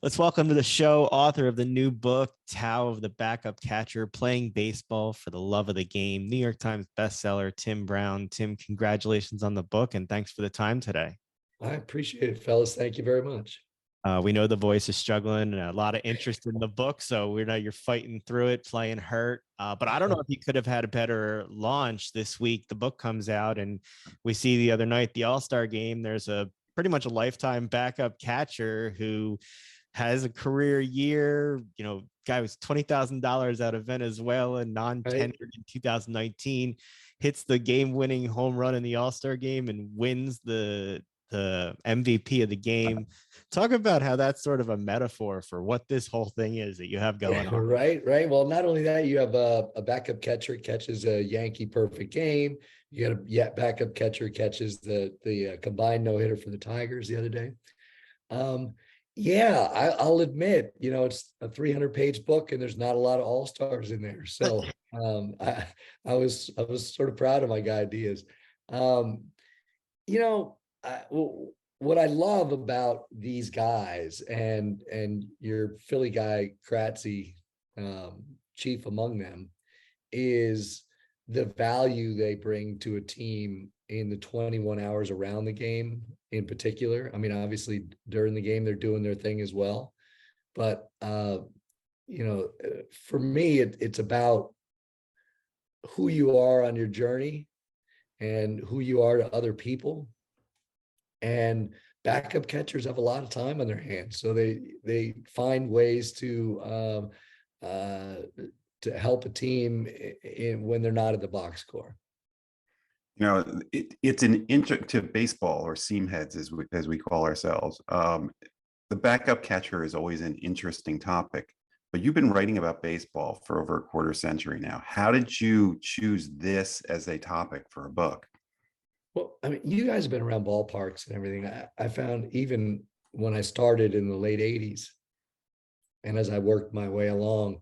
Let's welcome to the show author of the new book, Tao of the Backup Catcher, Playing Baseball for the Love of the Game, New York Times bestseller, Tim Brown. Tim, congratulations on the book and thanks for the time today. I appreciate it, fellas. Thank you very much. We know the voice is struggling and a lot of interest in the book. So we know you're fighting through it, playing hurt. But I don't know if you could have had a better launch this week. The book comes out and we see the other night, the All-Star game, there's a pretty much a lifetime backup catcher who has a career year. Guy was $20,000 out of Venezuela, non-tenured in 2019, hits the game-winning home run in the All-Star game and wins the MVP of the game. Talk about how that's sort of a metaphor for what this whole thing is that you have going on. Right. Well, not only that, you have a backup catcher catches a Yankee perfect game. You got a backup catcher catches the combined no-hitter for the Tigers the other day. I'll admit, it's a 300-page book and there's not a lot of all-stars in there. So I was sort of proud of my ideas. What I love about these guys and your Philly guy Kratzy, chief among them, is the value they bring to a team in the 21 hours around the game in particular. I mean, obviously during the game, they're doing their thing as well. But, for me, it's about who you are on your journey and who you are to other people. And backup catchers have a lot of time on their hands, so they find ways to help a team when they're not at the box score. It's an intro to baseball, or seam heads as we call ourselves. The backup catcher is always an interesting topic, but you've been writing about baseball for over a quarter century now. How did you choose this as a topic for a book? Well, I mean, you guys have been around ballparks and everything. I found even when I started in the late 80s, and as I worked my way along,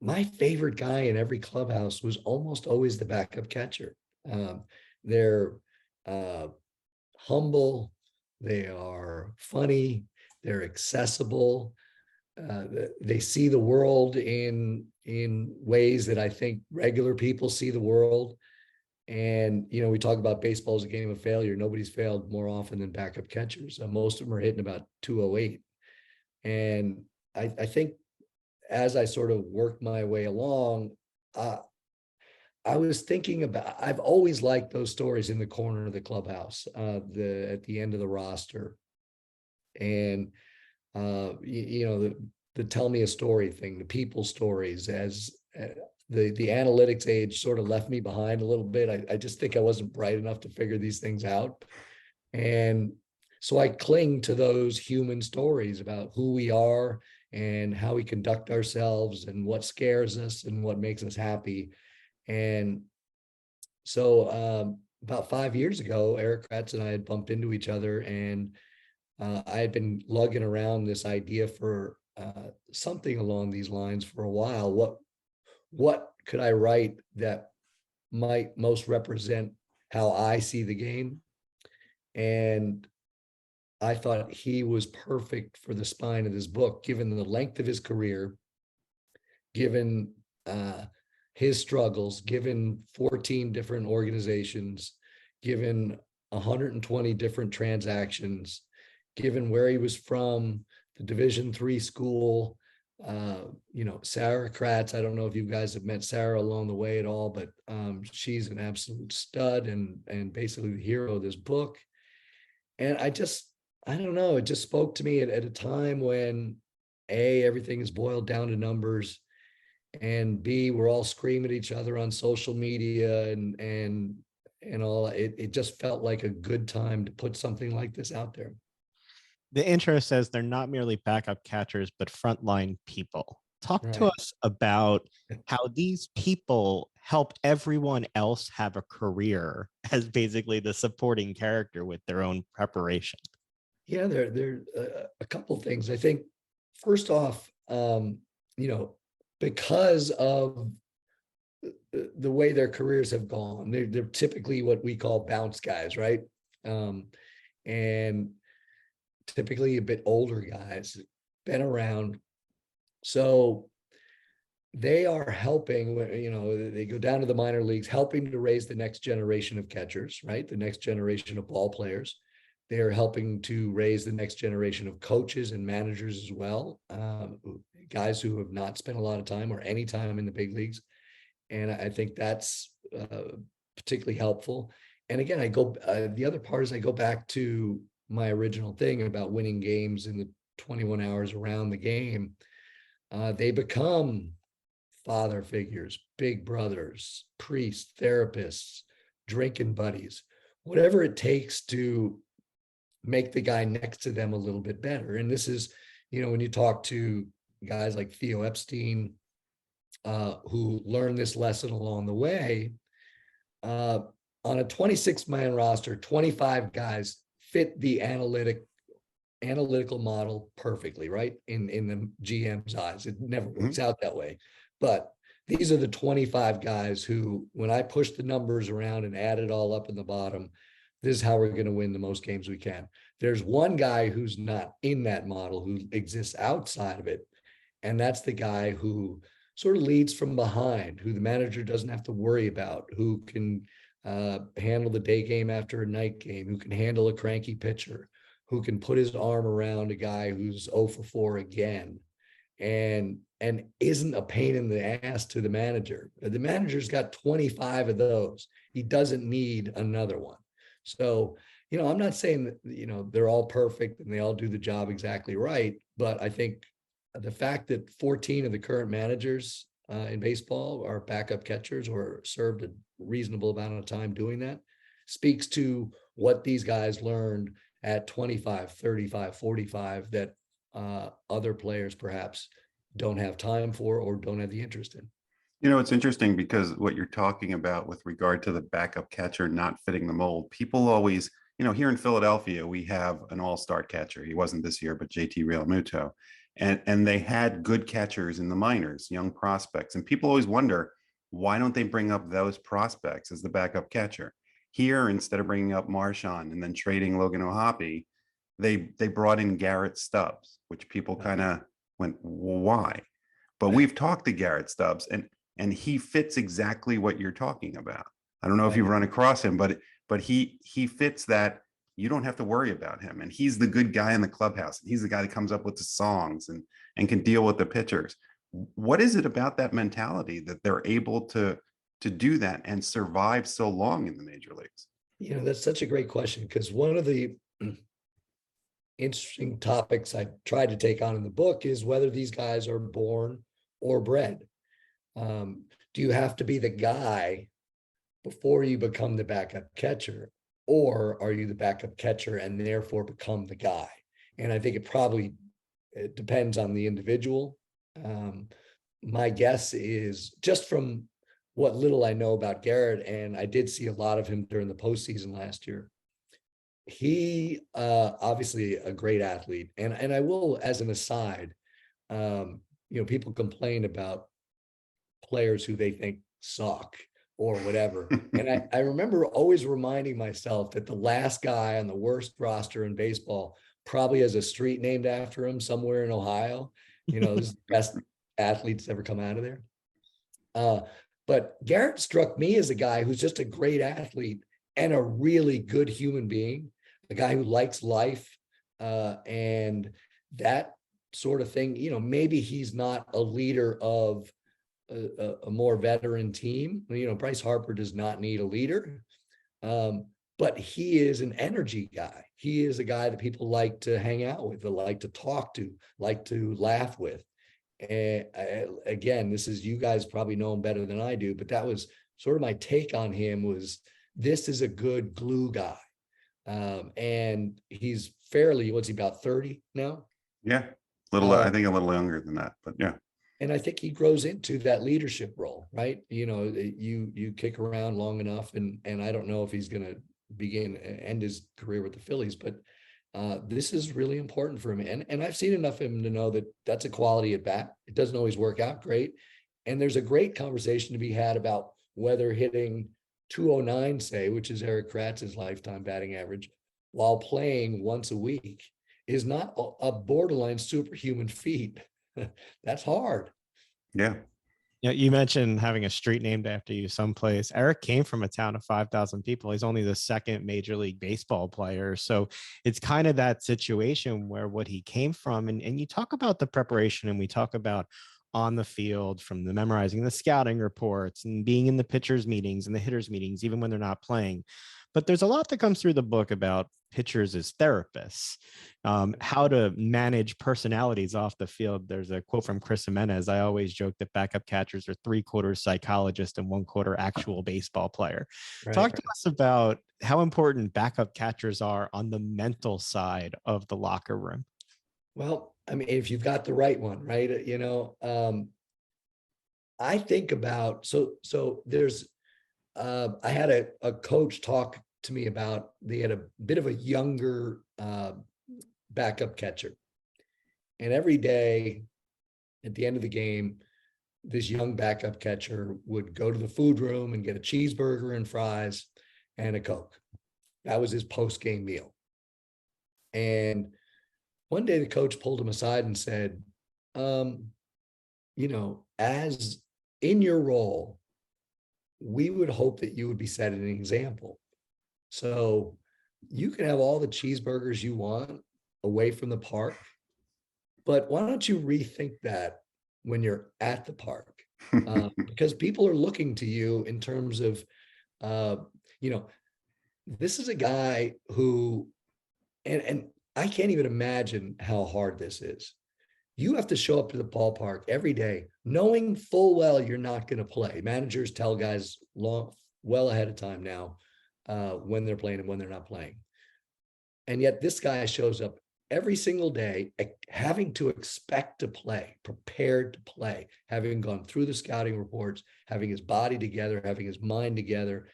my favorite guy in every clubhouse was almost always the backup catcher. They're humble, they are funny, they're accessible. They see the world in ways that I think regular people see the world. And, we talk about baseball as a game of failure. Nobody's failed more often than backup catchers. Most of them are hitting about 208. And I think as I sort of worked my way along, I was thinking about, I've always liked those stories in the corner of the clubhouse, at the end of the roster. And, the tell me a story thing, the people stories, as the analytics age sort of left me behind a little bit. I just think I wasn't bright enough to figure these things out. And so I cling to those human stories about who we are and how we conduct ourselves and what scares us and what makes us happy. And so about 5 years ago, Erik Kratz and I had bumped into each other, and I had been lugging around this idea for something along these lines for a while. What could I write that might most represent how I see the game? And I thought he was perfect for the spine of this book, given the length of his career, given his struggles, given 14 different organizations, given 120 different transactions, given where he was from, the Division III school. Sarah Kratz, I don't know if you guys have met Sarah along the way at all, but she's an absolute stud and basically the hero of this book. And I don't know, it just spoke to me at a time when A, everything is boiled down to numbers, and B, we're all screaming at each other on social media and all. It just felt like a good time to put something like this out there. The intro says they're not merely backup catchers, but frontline people. Talk to us about how these people help everyone else have a career as basically the supporting character with their own preparation. Yeah, there a couple of things. I think first off, because of the way their careers have gone, they're typically what we call bounce guys, right? And typically a bit older guys, been around. So they are helping, they go down to the minor leagues, helping to raise the next generation of catchers, right? The next generation of ball players. They're helping to raise the next generation of coaches and managers as well, guys who have not spent a lot of time or any time in the big leagues. And I think that's particularly helpful. And again, the other part is I go back to my original thing about winning games in the 21 hours around the game. They become father figures, big brothers, priests, therapists, drinking buddies, whatever it takes to make the guy next to them a little bit better. And this is, when you talk to guys like Theo Epstein, who learned this lesson along the way, on a 26-man roster, 25 guys fit the analytical model perfectly, right? In the GM's eyes, it never works out that way. But these are the 25 guys who, when I push the numbers around and add it all up in the bottom, this is how we're going to win the most games we can. There's one guy who's not in that model, who exists outside of it. And that's the guy who sort of leads from behind, who the manager doesn't have to worry about, who can handle the day game after a night game, who can handle a cranky pitcher, who can put his arm around a guy who's 0 for 4 again, and isn't a pain in the ass to the manager. The manager's got 25 of those. He doesn't need another one. So, I'm not saying that, they're all perfect and they all do the job exactly right, but I think the fact that 14 of the current managers in baseball are backup catchers or served a reasonable amount of time doing that speaks to what these guys learned at 25, 35, 45 that other players perhaps don't have time for or don't have the interest in. It's interesting because what you're talking about with regard to the backup catcher not fitting the mold, people always, here in Philadelphia, we have an all-star catcher. He wasn't this year, but JT Realmuto. And they had good catchers in the minors, young prospects. And people always wonder, why don't they bring up those prospects as the backup catcher? Here, instead of bringing up Marchand and then trading Logan O'Hoppe, they brought in Garrett Stubbs, which people kind of went, well, why? But we've talked to Garrett Stubbs, and he fits exactly what you're talking about. I don't know if you've run across him, but he fits that. You don't have to worry about him. And he's the good guy in the clubhouse. He's the guy that comes up with the songs and can deal with the pitchers. What is it about that mentality that they're able to do that and survive so long in the major leagues? That's such a great question, because one of the interesting topics I tried to take on in the book is whether these guys are born or bred. Do you have to be the guy before you become the backup catcher? Or are you the backup catcher and therefore become the guy? And I think it depends on the individual. My guess is, just from what little I know about Garrett, and I did see a lot of him during the postseason last year, he obviously a great athlete. And I will, as an aside, people complain about players who they think suck or whatever. And I remember always reminding myself that the last guy on the worst roster in baseball probably has a street named after him somewhere in Ohio. This is the best athletes ever come out of there. But Garrett struck me as a guy who's just a great athlete and a really good human being, a guy who likes life, and that sort of thing. Maybe he's not a leader of a more veteran team. Bryce Harper does not need a leader, but he is an energy guy. He is a guy that people like to hang out with, that like to talk to, like to laugh with. And again, you guys probably know him better than I do, but that was sort of my take on him, was this is a good glue guy. And he's what's he, about 30 now? Yeah. I think a little younger than that, but yeah. And I think he grows into that leadership role, right? You kick around long enough, and I don't know if he's going to end his career with the Phillies, but this is really important for him. And I've seen enough of him to know that that's a quality at bat. It doesn't always work out great. And there's a great conversation to be had about whether hitting 209, say, which is Erik Kratz's lifetime batting average, while playing once a week, is not a borderline superhuman feat. That's hard. Yeah. You mentioned having a street named after you someplace. Erik came from a town of 5,000 people. He's only the second Major League Baseball player. So it's kind of that situation where what he came from, and you talk about the preparation and we talk about on the field from the memorizing the scouting reports and being in the pitchers meetings and the hitters meetings, even when they're not playing. But there's a lot that comes through the book about pitchers as therapists, how to manage personalities off the field. There's a quote from Chris Jimenez. I always joke that backup catchers are 3/4 psychologist and 1/4 actual baseball player. Right. Talk to us about how important backup catchers are on the mental side of the locker room. Well, I mean, if you've got the right one, right? I think about, so there's, I had a coach talk to me about, they had a bit of a younger backup catcher. And every day at the end of the game, this young backup catcher would go to the food room and get a cheeseburger and fries and a Coke. That was his post-game meal. And one day the coach pulled him aside and said, as in your role, we would hope that you would be setting an example. So you can have all the cheeseburgers you want away from the park, but why don't you rethink that when you're at the park? Because people are looking to you in terms of, this is a guy who, and I can't even imagine how hard this is. You have to show up to the ballpark every day, knowing full well you're not going to play. Managers tell guys well ahead of time now when they're playing and when they're not playing. And yet this guy shows up every single day, having to expect to play, prepared to play, having gone through the scouting reports, having his body together, having his mind together.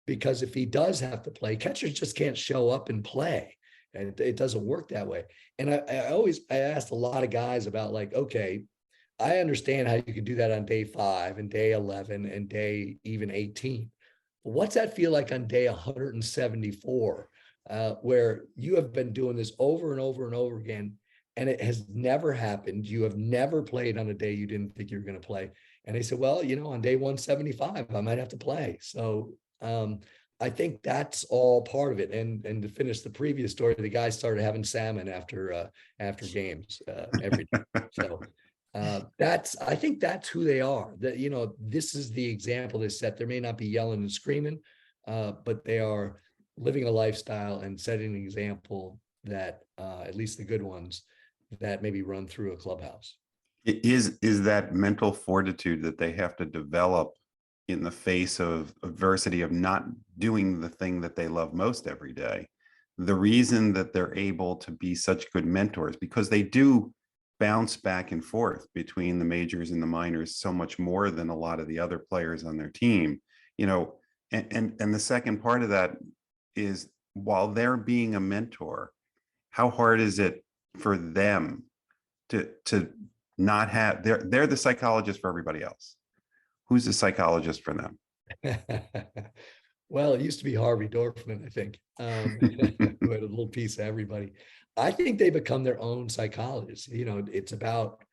Because if he does have to play, catchers just can't show up and play. And it doesn't work that way. And I asked a lot of guys about, like, okay, I understand how you can do that on day 5 and day 11 and day even 18. But what's that feel like on day 174, where you have been doing this over and over and over again, and it has never happened? You have never played on a day you didn't think you were going to play. And they said, well, on day 175, I might have to play. So I think that's all part of it. And to finish the previous story, the guy started having salmon after games every day. So I think that's who they are. That, this is the example they set. There may not be yelling and screaming, but they are living a lifestyle and setting an example that at least the good ones that maybe run through a clubhouse. Is that mental fortitude that they have to develop in the face of adversity, of not doing the thing that they love most every day? The reason that they're able to be such good mentors, because they do bounce back and forth between the majors and the minors so much more than a lot of the other players on their team, and the second part of that is, while they're being a mentor, how hard is it for them to not have, they're the psychologist for everybody else. Who's the psychologist for them? Well, it used to be Harvey Dorfman, I think, who had a little piece of everybody. I think they become their own psychologists. It's about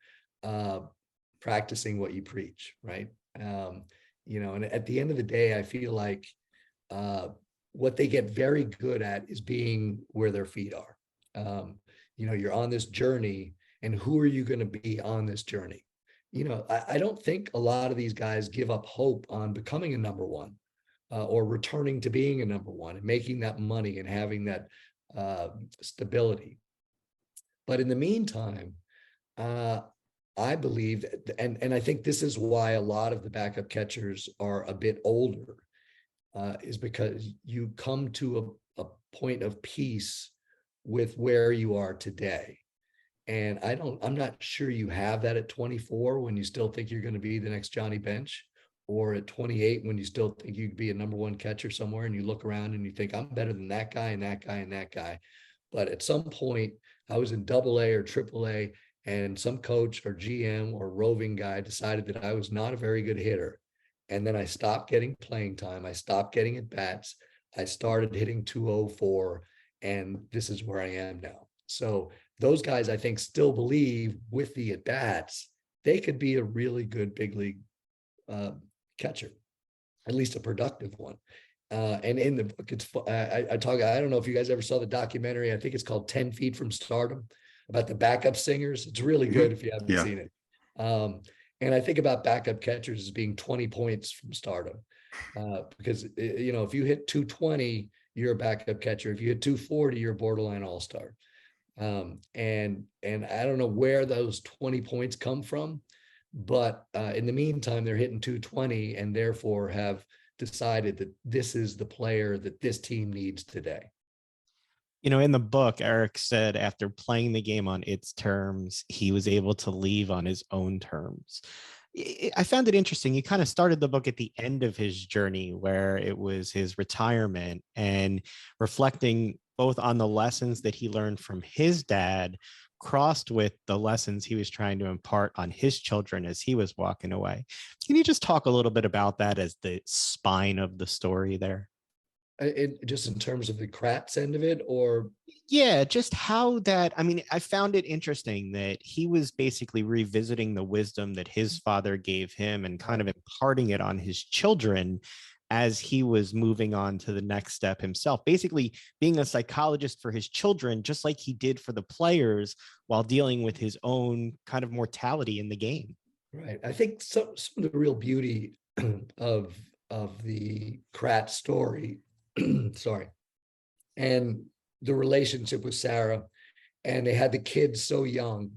practicing what you preach, right? And at the end of the day, I feel like what they get very good at is being where their feet are. You're on this journey, and who are you going to be on this journey? I don't think a lot of these guys give up hope on becoming a number one or returning to being a number one and making that money and having that stability. But in the meantime, I believe, and I think this is why a lot of the backup catchers are a bit older, is because you come to a point of peace with where you are today. And I'm not sure you have that at 24 when you still think you're going to be the next Johnny Bench, or at 28 when you still think you could be a number one catcher somewhere, and you look around and you think, I'm better than that guy and that guy and that guy. But at some point, I was in AA or AAA, and some coach or GM or roving guy decided that I was not a very good hitter. And then I stopped getting playing time. I stopped getting at bats. I started hitting 204. and this is where I am now. So those guys, I think, still believe with the at bats, they could be a really good big league catcher, at least a productive one. And in the book, it's I talk. I don't know if you guys ever saw the documentary. I think it's called 10 Feet from Stardom, about the backup singers. It's really good if you haven't Yeah. seen it. And I think about backup catchers as being 20 points from stardom, because if you hit 220, you're a backup catcher. If you hit 240, you're a borderline all-star. And I don't know where those 20 points come from, but in the meantime, they're hitting 220 and therefore have decided that this is the player that this team needs today. In the book, Erik said after playing the game on its terms, he was able to leave on his own terms. I found it interesting. He kind of started the book at the end of his journey, where it was his retirement, and reflecting both on the lessons that he learned from his dad, crossed with the lessons he was trying to impart on his children as he was walking away. Can you just talk a little bit about that as the spine of the story there? Just in terms of the Kratz end of it, or Yeah, just how that, I found it interesting that he was basically revisiting the wisdom that his father gave him and kind of imparting it on his children as he was moving on to the next step himself, basically being a psychologist for his children, just like he did for the players, while dealing with his own kind of mortality in the game. right. I think some of the real beauty of the Kratz story, sorry, and the relationship with Sarah, and they had the kids so young,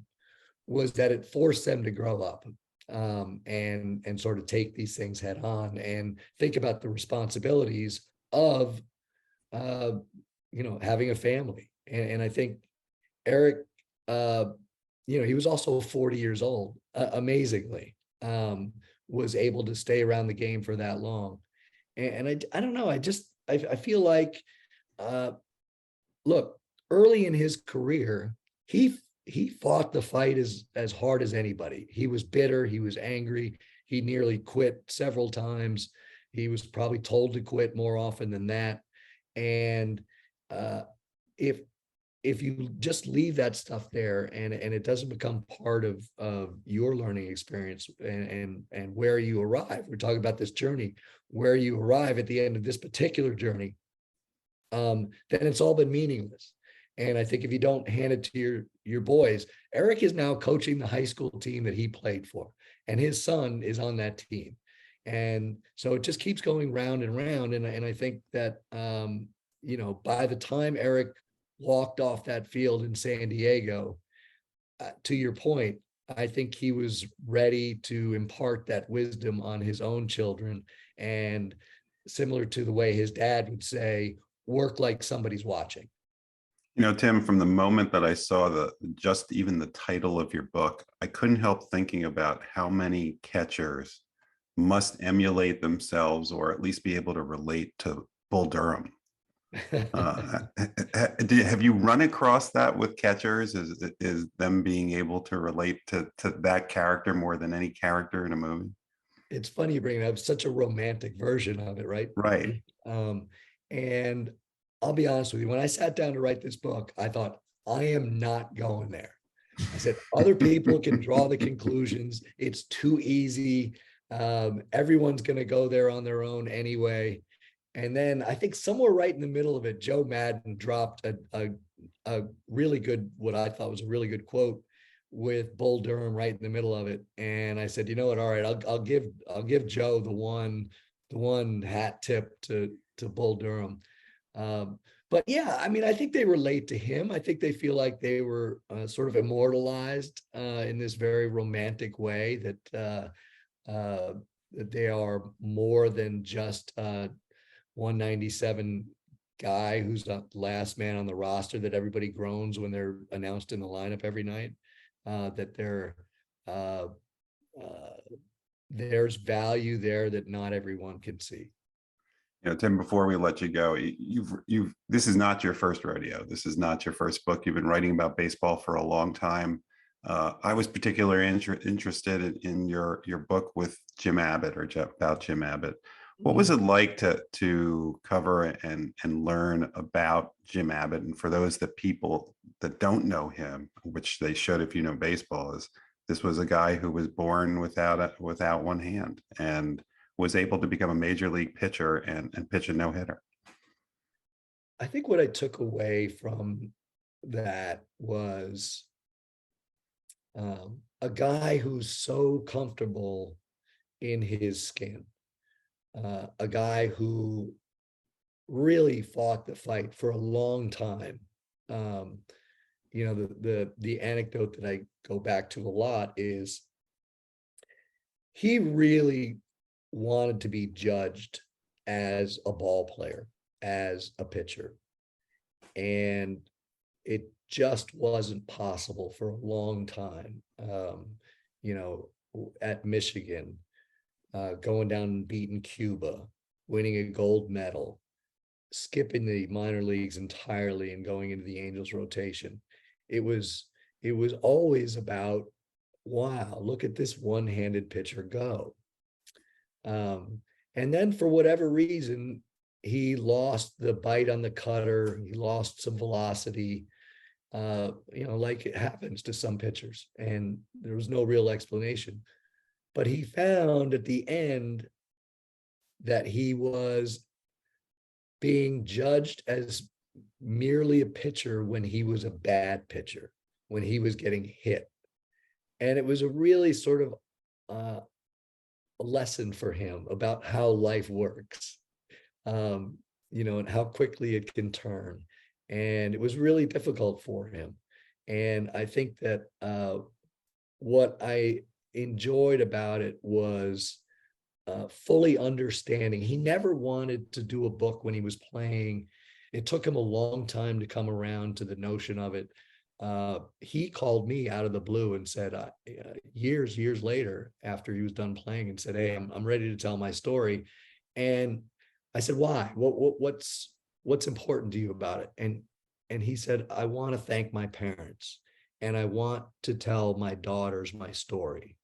was that it forced them to grow up, and sort of take these things head on and think about the responsibilities of having a family. And I think Erik, he was also 40 years old, amazingly, was able to stay around the game for that long. And I don't know, I feel like, look, early in his career, he fought the fight as hard as anybody. He was bitter, he was angry, he nearly quit several times. He was probably told to quit more often than that. And if you just leave that stuff there, and it doesn't become part of your learning experience, and where you arrive, we're talking about this journey, where you arrive at the end of this particular journey, then it's all been meaningless. And I think if you don't hand it to your boys, Erik is now coaching the high school team that he played for, and his son is on that team. And so it just keeps going round and round. And I think that, by the time Erik walked off that field in San Diego, to your point, I think he was ready to impart that wisdom on his own children. And similar to the way his dad would say, work like somebody's watching. Tim, from the moment that I saw just even the title of your book, I couldn't help thinking about how many catchers must emulate themselves, or at least be able to relate to Bull Durham. Have you run across that with catchers? Is them being able to relate to that character more than any character in a movie? It's funny you bring it up. Such a romantic version of it, right? Right. And I'll be honest with you, when I sat down to write this book, I thought, I am not going there. I said, other people can draw the conclusions. It's too easy. Everyone's going to go there on their own anyway. And then I think somewhere right in the middle of it, Joe Madden dropped a really good, what I thought was a really good quote with Bull Durham right in the middle of it. And I said, you know what? All right, I'll give Joe the one hat tip to Bull Durham. But yeah, I think they relate to him. I think they feel like they were sort of immortalized in this very romantic way, that they are more than just 197 guy who's the last man on the roster that everybody groans when they're announced in the lineup every night. That there's value there that not everyone can see. Tim, before we let you go, this is not your first rodeo. This is not your first book. You've been writing about baseball for a long time. I was particularly interested in your book with Jim Abbott, or about Jim Abbott. What was it like to cover and learn about Jim Abbott? And for those people that don't know him, which they should if you know baseball, is this was a guy who was born without one hand and was able to become a major league pitcher and pitch a no-hitter. I think what I took away from that was a guy who's so comfortable in his skin, a guy who really fought the fight for a long time. You know, the anecdote that I go back to a lot is he really wanted to be judged as a ball player, as a pitcher. And it just wasn't possible for a long time. You know, at Michigan, going down and beating Cuba, winning a gold medal, skipping the minor leagues entirely and going into the Angels rotation. It was always about, wow, look at this one-handed pitcher go. And then for whatever reason, he lost the bite on the cutter. He lost some velocity, you know, like it happens to some pitchers, and there was no real explanation. But he found at the end that he was being judged as merely a pitcher when he was a bad pitcher, when he was getting hit. And it was a really sort of a lesson for him about how life works, you know, and how quickly it can turn. And it was really difficult for him. And I think that what I enjoyed about it was fully understanding. He never wanted to do a book when he was playing. It took him a long time to come around to the notion of it. He called me out of the blue and said, years later, after he was done playing, and said, "Hey, I'm ready to tell my story." And I said, "Why? What's important to you about it?" And he said, "I want to thank my parents, and I want to tell my daughters my story."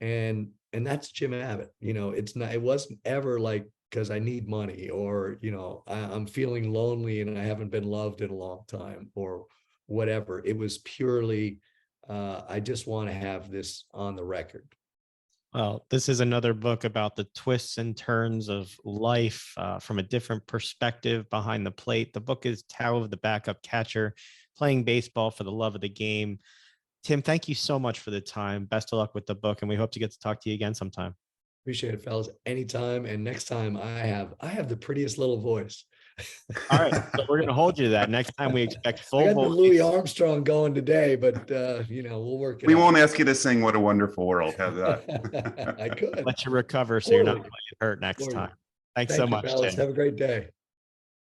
And that's Jim Abbott. You know, it wasn't ever like, because I need money, or, you know, I'm feeling lonely and I haven't been loved in a long time, or whatever. It was purely, I just want to have this on the record. Well, this is another book about the twists and turns of life from a different perspective behind the plate. The book is Tao of the Backup Catcher, Playing Baseball for the Love of the Game. Tim, thank you so much for the time. Best of luck with the book, and we hope to get to talk to you again sometime. Appreciate it, fellas. Anytime. And next time I have the prettiest little voice. All right, so we're gonna hold you to that. Next time we expect full I got voice. the Louis Armstrong going today, but you know, we'll work it We out. won't ask you to sing "What a Wonderful World." How's that? I could Let you recover so you're not Totally. hurt next time. Thanks Thank so you, much, fellas. Tim. Have a great day.